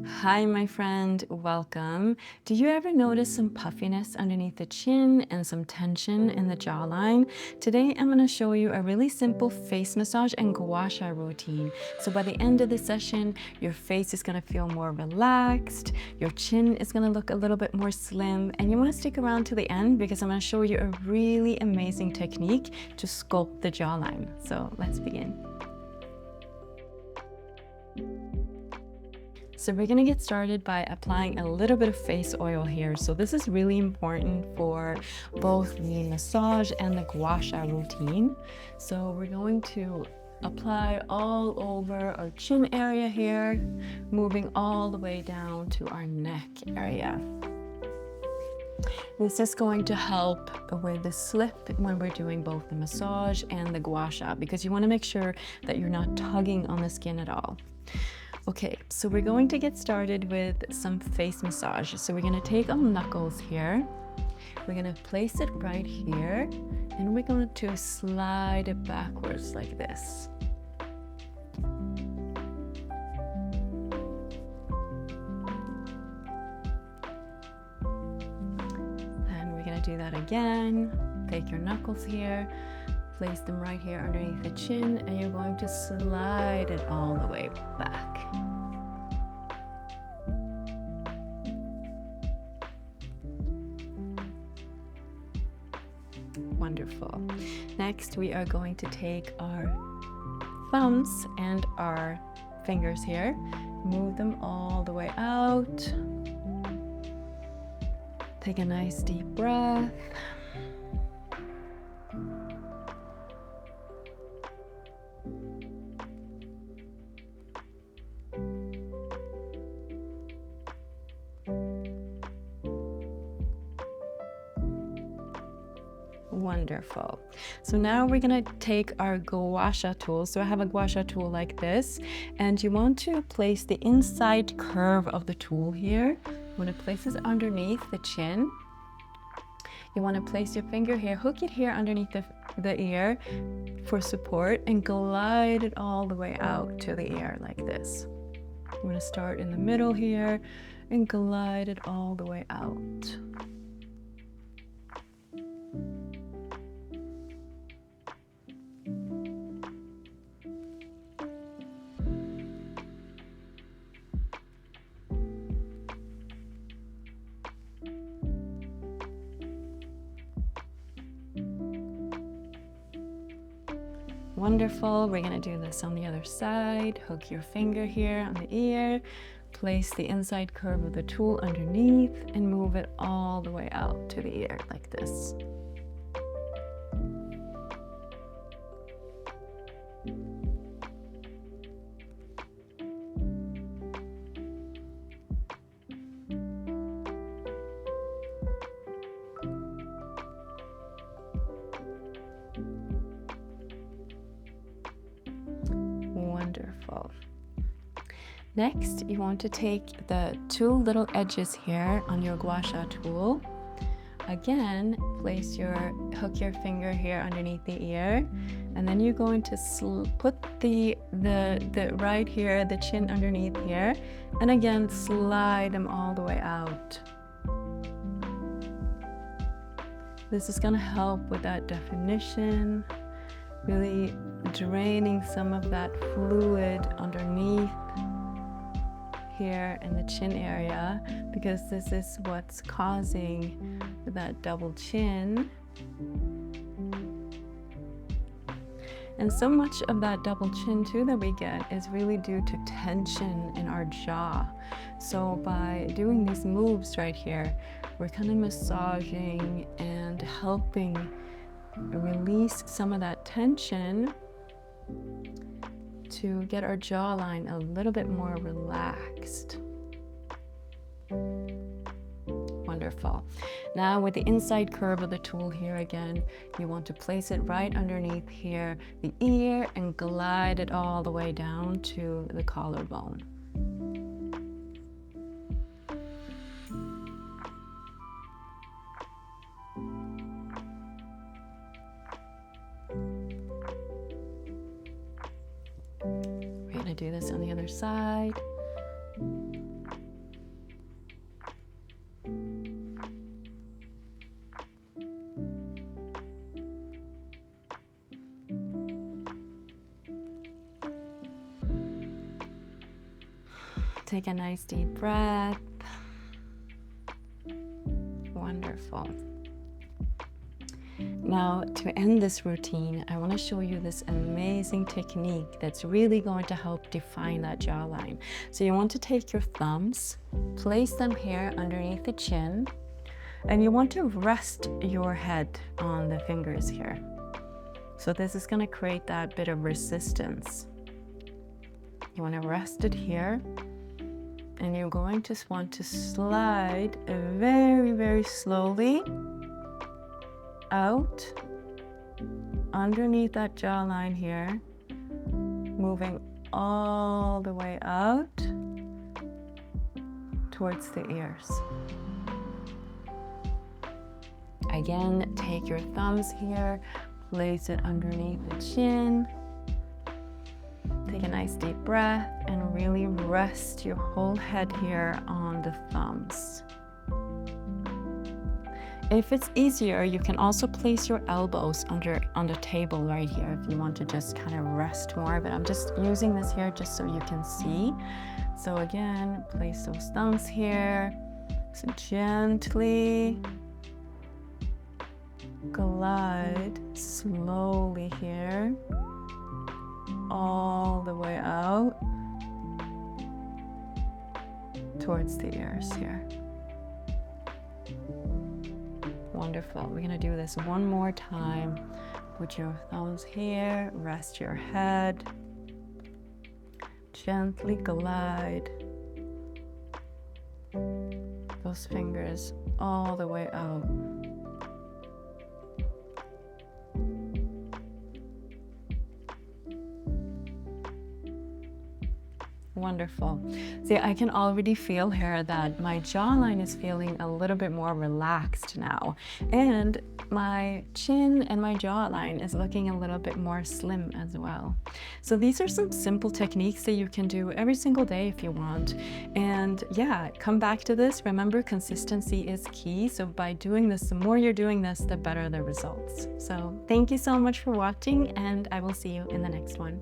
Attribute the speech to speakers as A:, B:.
A: Hi, my friend, welcome. Do you ever notice some puffiness underneath the chin and some tension in the jawline? Today, I'm going to show you a really simple face massage and gua sha routine. So by the end of the session, your face is going to feel more relaxed, your chin is going to look a little bit more slim, and you want to stick around to the end because I'm going to show you a really amazing technique to sculpt the jawline. So let's begin. So we're gonna get started by applying a little bit of face oil here. So this is really important for both the massage and the gua sha routine. So we're going to apply all over our chin area here, moving all the way down to our neck area. This is going to help with the slip when we're doing both the massage and the gua sha, because you want to make sure that you're not tugging on the skin at all. Okay, so we're going to get started with some face massage. So we're going to take our knuckles here. We're going to place it right here, and we're going to slide it backwards like this. And we're going to do that again. Take your knuckles here, place them right here underneath the chin, and you're going to slide it all the way back. Wonderful. Next, we are going to take our thumbs and our fingers here, move them all the way out. Take a nice deep breath. Wonderful. So now we're going to take our gua sha tool. So I have a gua sha tool like this, and you want to place the inside curve of the tool here. You want to place this underneath the chin. You want to place your finger here, hook it here underneath the ear for support, and glide it all the way out to the ear like this. I'm going to start in the middle here and glide it all the way out. Wonderful. We're going to do this on the other side. Hook your finger here on the ear, place the inside curve of the tool underneath, and move it all the way out to the ear like this. Wonderful. Next, you want to take the two little edges here on your gua sha tool. Again, hook your finger here underneath the ear, and then you're going to put the right here, the chin underneath here, and again slide them all the way out. This is going to help with that definition, really draining some of that fluid underneath here in the chin area, because this is what's causing that double chin. And so much of that double chin too that we get is really due to tension in our jaw. So by doing these moves right here, we're kind of massaging and helping release some of that tension to get our jawline a little bit more relaxed. Wonderful. Now with the inside curve of the tool here again, you want to place it right underneath here, the ear, and glide it all the way down to the collarbone. We're going to do this on the other side. Take a nice deep breath. Wonderful. Now, to end this routine, I want to show you this amazing technique that's really going to help define that jawline. So you want to take your thumbs, place them here underneath the chin, and you want to rest your head on the fingers here. So this is going to create that bit of resistance. You want to rest it here, and you're going to want to slide very, very slowly out underneath that jawline here, moving all the way out towards the ears. Again, take your thumbs here, place it underneath the chin. Take a nice deep breath and really rest your whole head here on the thumbs. If it's easier, you can also place your elbows on the table right here if you want to just kind of rest more, but I'm just using this here just so you can see. So again, place those thumbs here. So gently glide slowly here, all the way out towards the ears here. Wonderful. We're gonna do this one more time. Put your thumbs here, rest your head, gently glide those fingers all the way out. Wonderful. See, I can already feel here that my jawline is feeling a little bit more relaxed now, and my chin and my jawline is looking a little bit more slim as well. So these are some simple techniques that you can do every single day if you want. And yeah, come back to this. Remember, consistency is key. So by doing this, the more you're doing this, the better the results. So thank you so much for watching, and I will see you in the next one.